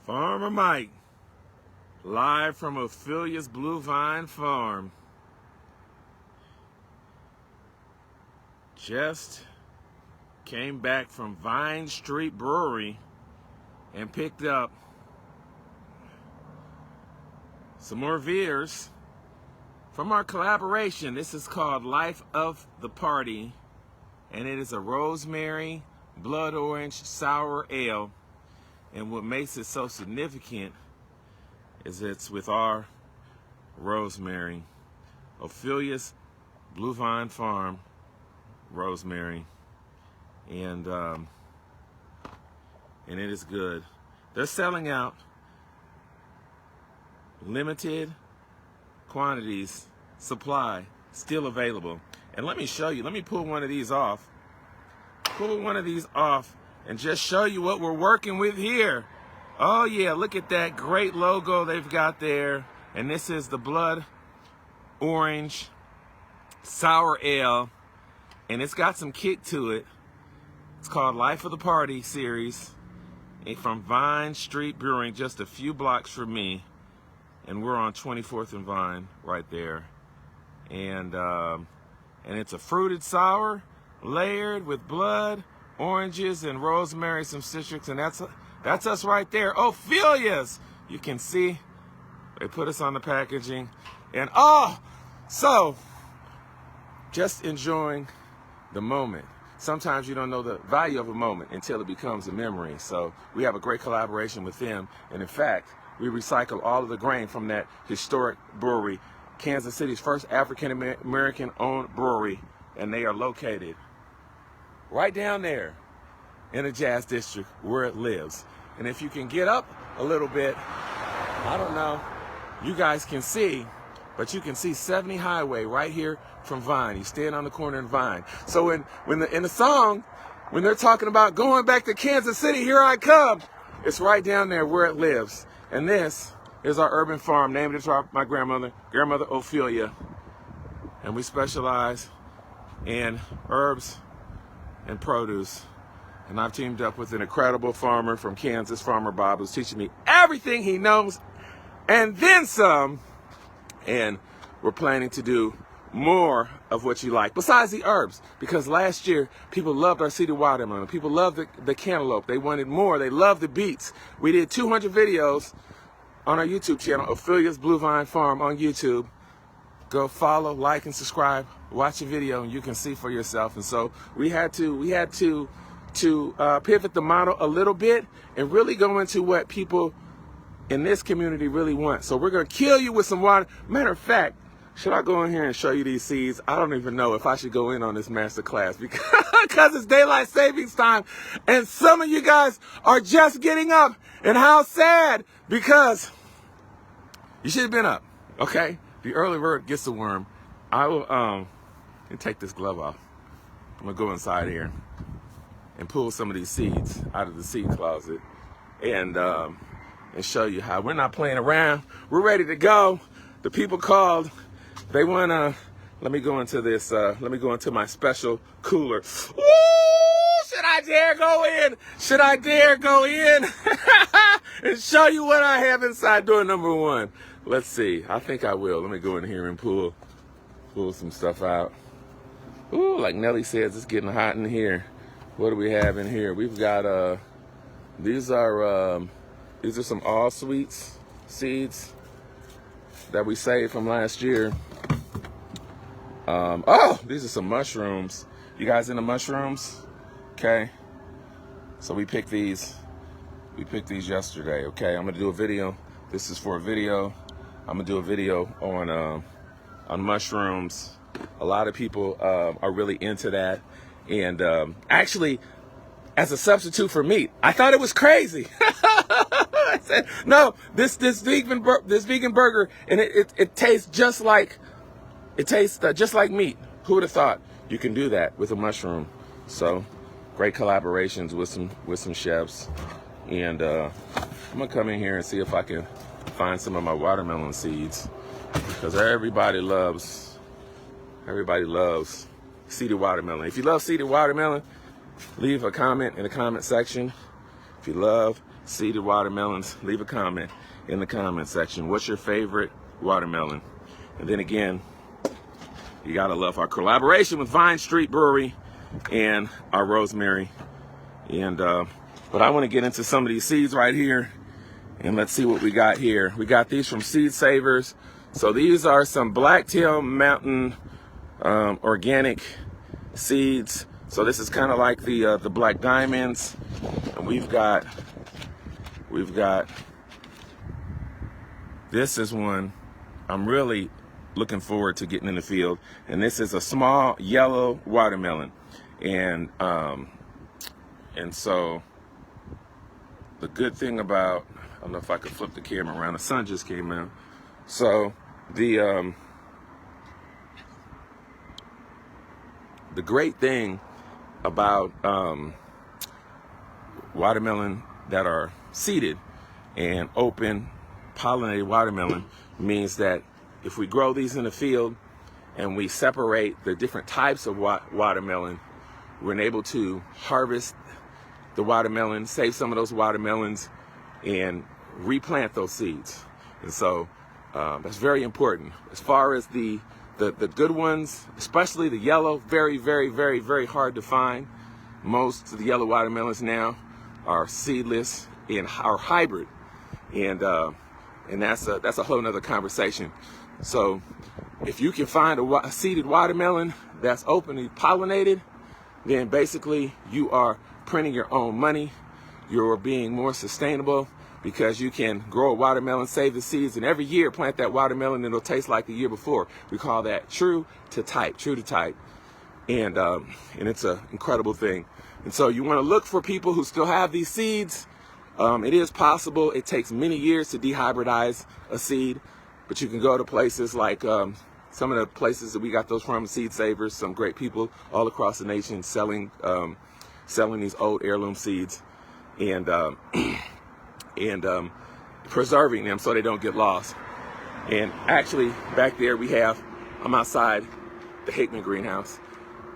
Farmer Mike, live from OPHELIA'S Blue Vine Farm. Just came back from Vine Street Brewery and picked up some more beers from our collaboration. This is called Life of the Party, and it is a Rosemary Blood Orange Sour Ale. And what makes it so significant is it's with our Rosemary, OPHELIA'S Blue Vine Farm Rosemary, and it is good. They're selling out limited quantities, supply still available. And let me show you. Let me pull one of these off. Pull one of these off and just show you what we're working with here. Oh yeah, look at that great logo they've got there. And this is the Blood Orange Sour Ale. And it's got some kick to it. It's called Life of the Party series. And from Vine Street Brewing, just a few blocks from me. And we're on 24th and Vine right there. And it's a fruited sour, layered with blood, oranges and rosemary, some citrus, and that's us right there. OPHELIA'S. You can see they put us on the packaging, and so just enjoying the moment. Sometimes you don't know the value of a moment until it becomes a memory. So we have a great collaboration with them, and in fact, we recycle all of the grain from that historic brewery, Kansas City's first African-American owned brewery, and they are located right down there in the Jazz District where it lives. And if you can get up a little bit, I don't know, you guys can see, but you can see 70 Highway right here from Vine. You stand on the corner in Vine. So in the song, when they're talking about going back to Kansas City, here I come, it's right down there where it lives. And this is our urban farm, named after my grandmother Ophelia. And we specialize in herbs and produce, and I've teamed up with an incredible farmer from Kansas, Farmer Bob, who's teaching me everything he knows and then some, and we're planning to do more of what you like besides the herbs, because last year people loved our cedar watermelon, people loved the cantaloupe, they wanted more, they loved the beets. We did 200 videos on our YouTube channel, OPHELIA'S Blue Vine Farm on YouTube. Go follow, like, and subscribe. Watch a video, and you can see for yourself. And so we had to pivot the model a little bit and really go into what people in this community really want. So we're gonna kill you with some water. Matter of fact, should I go in here and show you these seeds? I don't even know if I should go in on this master class because it's daylight savings time, and some of you guys are just getting up. And how sad, because you should have been up. Okay. The early bird gets the worm. I will take this glove off. I'm gonna go inside here and pull some of these seeds out of the seed closet and show you how we're not playing around. We're ready to go. The people called. They wanna. Let me go into this. Let me go into my special cooler. Woo! Should I dare go in? Should I dare go in and show you what I have inside door number one? Let's see. I think I will. Let me go in here and pull some stuff out. Ooh, like Nelly says, it's getting hot in here. What do we have in here? We've got these are some all sweets seeds that we saved from last year. These are some mushrooms. You guys into mushrooms? Okay. So we picked these. We picked these yesterday. Okay. I'm gonna do a video. This is for a video. I'm gonna do a video on mushrooms. A lot of people are really into that, and actually, as a substitute for meat, I thought it was crazy. I said, no, this vegan burger, and it tastes just like meat. Who would have thought you can do that with a mushroom? So, great collaborations with some chefs, and I'm gonna come in here and see if I can find some of my watermelon seeds, because everybody loves cedar watermelon. If you love cedar watermelon, leave a comment in the comment section. If you love seeded watermelons, leave a comment in the comment section. What's your favorite watermelon? And then again, you gotta love our collaboration with Vine Street Brewery and our Rosemary. And but I want to get into some of these seeds right here, and let's see what we got here. We got these from Seed Savers. So these are some Blacktail Mountain organic seeds. So this is kind of like the Black Diamonds. And we've got this is one I'm really looking forward to getting in the field, and this is a small yellow watermelon. And so the good thing about, I don't know if I could flip the camera around, the sun just came out. So the great thing about watermelon that are seeded and open pollinated watermelon means that if we grow these in the field and we separate the different types of watermelon, we're able to harvest the watermelon, save some of those watermelons, and replant those seeds. And so that's very important. As far as the good ones, especially the yellow, very, very, very, very hard to find. Most of the yellow watermelons now are seedless and are hybrid, and that's a whole nother conversation. So if you can find a seeded watermelon that's openly pollinated, then basically you are printing your own money. You're being more sustainable because you can grow a watermelon, save the seeds, and every year plant that watermelon and it'll taste like the year before. We call that true to type. And it's an incredible thing. And so you want to look for people who still have these seeds. It is possible. It takes many years to dehybridize a seed, but you can go to places like some of the places that we got those from, Seed Savers, some great people all across the nation selling these old heirloom seeds and preserving them so they don't get lost. And actually back there I'm outside the Hickman greenhouse.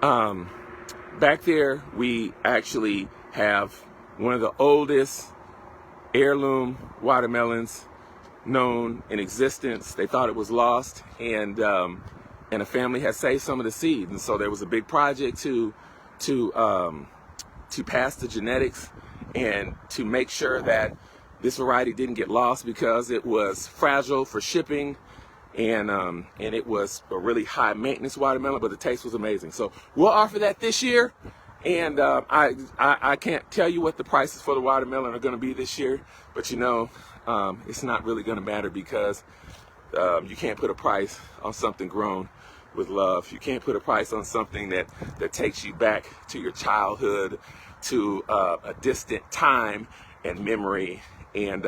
Back there we actually have one of the oldest heirloom watermelons known in existence. They thought it was lost, and a family had saved some of the seeds, and so there was a big project to pass the genetics and to make sure that this variety didn't get lost, because it was fragile for shipping, and it was a really high maintenance watermelon, but the taste was amazing. So we'll offer that this year. And I can't tell you what the prices for the watermelon are going to be this year, but it's not really going to matter, because you can't put a price on something grown with love. You can't put a price on something that takes you back to your childhood, to a distant time and memory, and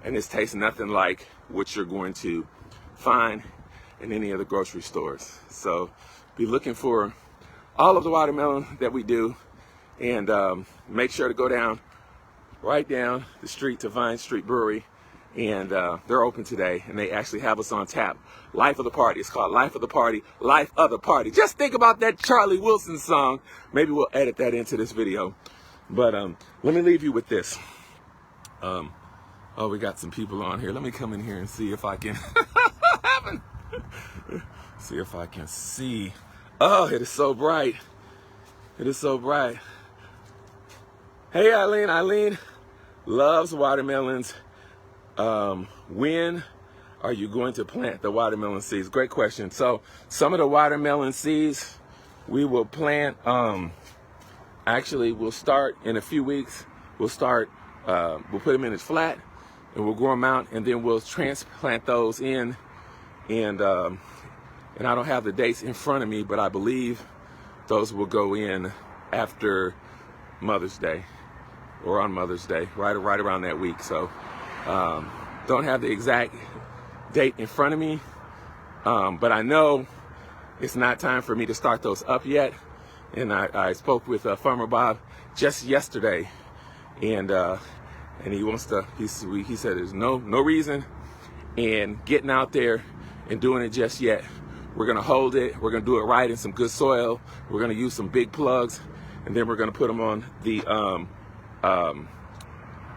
this tastes nothing like what you're going to find in any of the grocery stores. So be looking for all of the watermelon that we do, and make sure to go right down the street to Vine Street Brewery, and they're open today, and they actually have us on tap. Life of the Party. It's called Life of the Party, Life of the Party. Just think about that Charlie Wilson song. Maybe we'll edit that into this video. But let me leave you with this. Oh, we got some people on here. Let me come in here and see if I can see if I can see. Oh, it is so bright. It is so bright. Hey, Eileen. Eileen loves watermelons. When are you going to plant the watermelon seeds? Great question. So some of the watermelon seeds we will plant. Actually, we'll start in a few weeks. We'll put them in its flat, and we'll grow them out, and then we'll transplant those in. And I don't have the dates in front of me, but I believe those will go in after Mother's Day, or on Mother's Day, right around that week. So don't have the exact date in front of me, but I know it's not time for me to start those up yet. And I spoke with Farmer Bob just yesterday, and he wants to. He said there's no reason in getting out there and doing it just yet. We're gonna hold it. We're gonna do it right in some good soil. We're gonna use some big plugs, and then we're gonna put them on the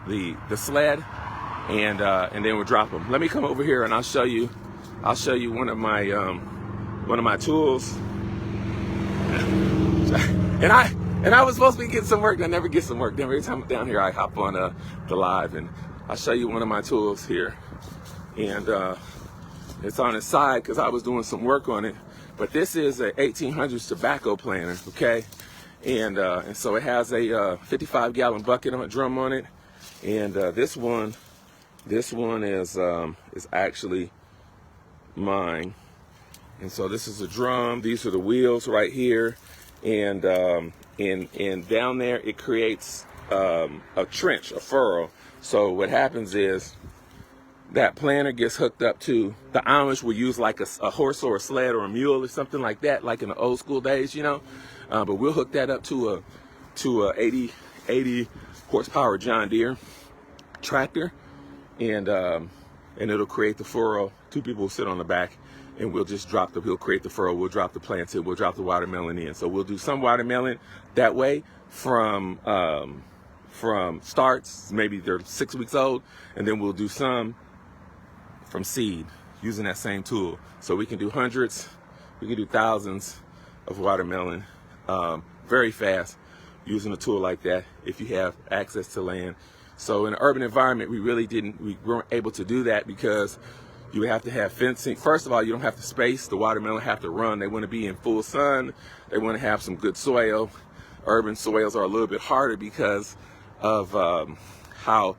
the sled, and then we'll drop them. Let me come over here and I'll show you one of my tools. And I was supposed to be getting some work. I never get some work. Every time I'm down here, I hop on the live, and I'll show you one of my tools here. And it's on its side because I was doing some work on it. But this is a 1800s tobacco planter, okay? And so it has a 55-gallon bucket on a drum on it. And this one is actually mine. And so this is a drum. These are the wheels right here. And down there it creates a trench, a furrow. So what happens is that planter gets hooked up to, the Amish will use like a horse or a sled or a mule or something like that, like in the old school days, you know. But we'll hook that up to a 80 horsepower John Deere tractor, and it'll create the furrow. Two people will sit on the back, and we'll just he'll create the furrow, we'll drop the plants in, we'll drop the watermelon in. So we'll do some watermelon that way from starts, maybe they're 6 weeks old, and then we'll do some from seed using that same tool. So we can do hundreds, we can do thousands of watermelon very fast using a tool like that if you have access to land. So in an urban environment, we weren't able to do that because you would have to have fencing. First of all, you don't have the space. The watermelon have to run. They want to be in full sun. They want to have some good soil. Urban soils are a little bit harder because of how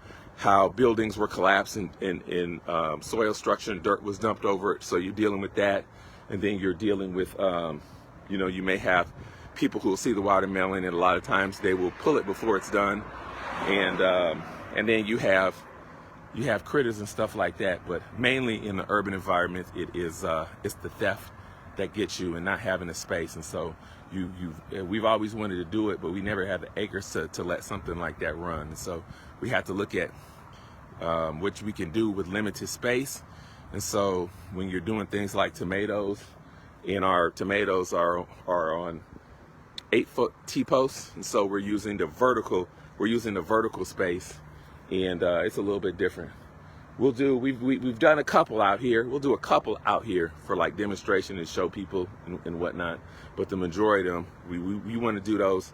buildings were collapsed and soil structure and dirt was dumped over it. So you're dealing with that. And then you're dealing with, you may have people who will see the watermelon, and a lot of times they will pull it before it's done. And then you have critters and stuff like that. But mainly in the urban environment, it's the theft that gets you and not having the space. And so we've always wanted to do it, but we never had the acres to let something like that run. And so we have to look at what we can do with limited space. And so when you're doing things like tomatoes, and our tomatoes are on 8-foot T-posts, and so we're using the vertical space, and it's a little bit different. We've done a couple out here. We'll do a couple out here for like demonstration and show people and whatnot. But the majority of them, we want to do those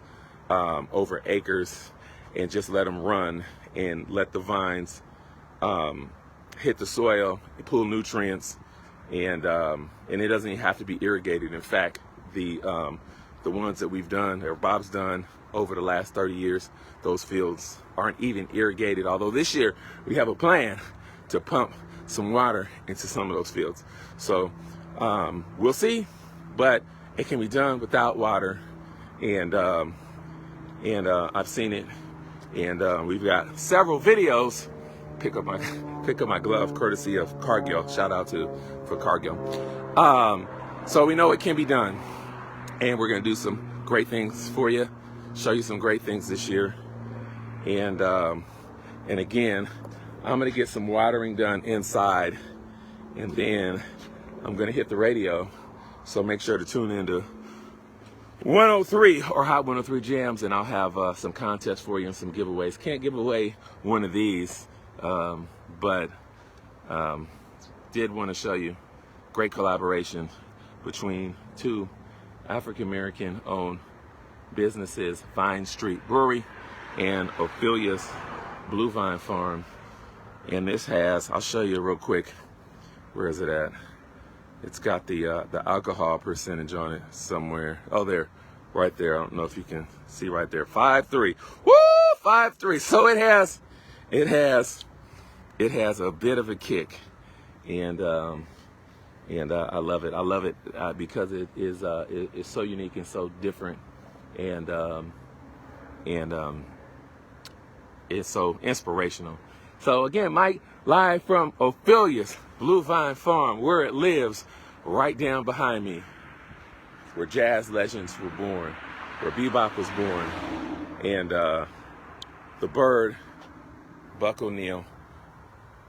over acres and just let them run and let the vines hit the soil, pull nutrients, and it doesn't even have to be irrigated. In fact, the ones that we've done, or Bob's done over the last 30 years, those fields aren't even irrigated. Although this year we have a plan to pump some water into some of those fields. So we'll see, but it can be done without water, and I've seen it, and we've got several videos. Pick up my glove, courtesy of Cargill. Shout out for Cargill. So we know it can be done, and we're gonna do some great things for you, show you some great things this year, and again, I'm gonna get some watering done inside, and then I'm gonna hit the radio. So make sure to tune in to 103 or Hot 103 Jams, and I'll have some contests for you and some giveaways. Can't give away one of these, but did want to show you great collaboration between two African-American owned businesses, Vine Street Brewery and OPHELIA'S Blue Vine Farm. And this has, I'll show you real quick, where is it at? It's got the alcohol percentage on it somewhere. Oh, there, right there. I don't know if you can see right there. 5.3. Woo, 5.3. So it has a bit of a kick, and I love it. I love it because it is it's so unique and so different, and it's so inspirational. So again, Mike, live from OPHELIA'S Blue Vine Farm, where it lives, right down behind me, where jazz legends were born, where bebop was born, and the Bird, Buck O'Neill,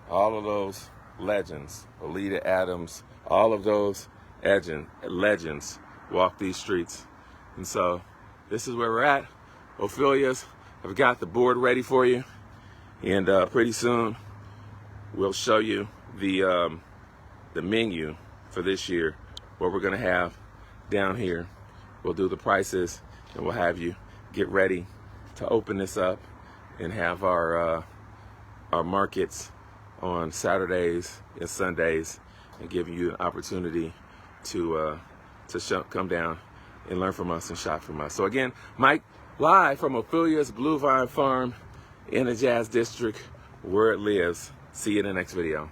all of those legends, Alita Adams, all of those legends walk these streets. And so this is where we're at. OPHELIA'S, I've got the board ready for you. And pretty soon we'll show you the menu for this year, what we're gonna have down here. We'll do the prices, and we'll have you get ready to open this up and have our markets on Saturdays and Sundays, and giving you an opportunity to come down and learn from us and shop from us. So again, Mike, live from OPHELIA'S Blue Vine Farm in the Jazz District, where it lives. See you in the next video.